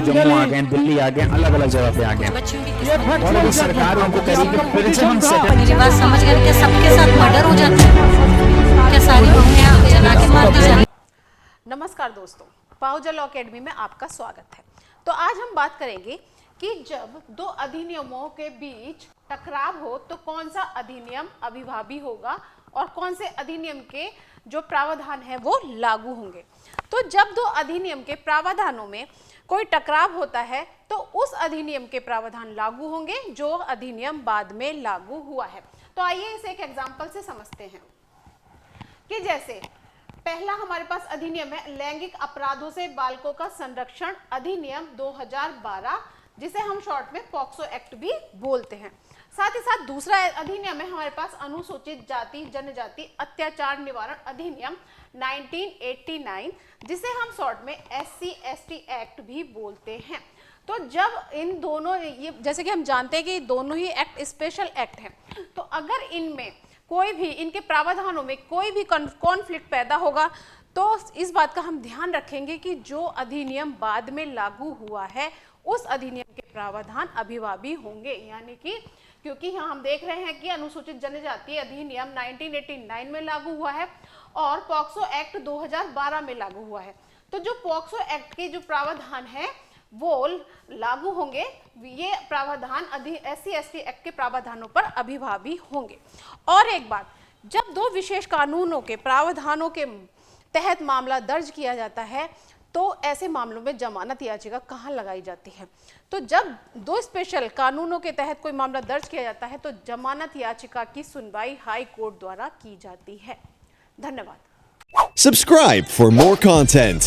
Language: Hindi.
जम्मू आ गए, दिल्ली आ गए, अलग अलग जगह पे आ गए और अभी सरकार उनको कह रही है कि फिर से हम मेरी बात समझ गए क्या सबके साथ मर्डर हो जाता है? क्या सारी बहुएं जला के मार दी जाती? नमस्कार दोस्तों, पाहुजा लॉ अकेडमी में आपका स्वागत है। तो आज हम बात करेंगे कि जब दो अधिनियमों के बीच टकराव हो तो कौन सा अधिनियम अभिभावी होगा और कौन से अधिनियम के जो प्रावधान है वो लागू होंगे। तो जब दो अधिनियम के प्रावधानों में कोई टकराव होता है तो उस अधिनियम के प्रावधान लागू होंगे जो अधिनियम बाद में लागू हुआ है। तो आइए इसे एक एग्जाम्पल से समझते हैं कि जैसे पहला हमारे पास अधिनियम है लैंगिक अपराधों से बालकों का संरक्षण अधिनियम 2012, जिसे हम शॉर्ट में पॉक्सो एक्ट भी बोलते हैं। साथ ही साथ दूसरा अधिनियम है हमारे पास अनुसूचित जाति जनजाति अत्याचार निवारण अधिनियम 1989, जिसे हम शॉर्ट में SC/ST एक्ट भी बोलते हैं। तो जब इन दोनों ये जैसे कि हम जानते हैं कि दोनों ही एक्ट स्पेशल एक्ट हैं, तो अगर इनमें कोई भी इनके प्रावधानों में कोई भी कॉन्फ्लिक्ट पैदा होगा तो इस बात का हम ध्यान रखेंगे कि जो अधिनियम बाद में लागू हुआ है उस अधिनियम के प्रावधान अभिभावी होंगे। यानी कि क्योंकि यहाँ हम देख रहे हैं कि अनुसूचित जनजाति अधिनियम 1989 में लागू हुआ है और पॉक्सो एक्ट 2012 में लागू हुआ है, तो जो पॉक्सो एक्ट के जो प्रावधान है वो लागू होंगे, ये प्रावधान SC/ST एक्ट के प्रावधानों पर अभिभावी होंगे। और एक बात, जब दो विशेष कानूनों के प्रावधानों के तहत मामला दर्ज किया जाता है तो ऐसे मामलों में जमानत याचिका कहाँ लगाई जाती है? तो जब दो स्पेशल कानूनों के तहत कोई मामला दर्ज किया जाता है तो जमानत याचिका की सुनवाई हाई कोर्ट द्वारा की जाती है। धन्यवाद। Subscribe for more content.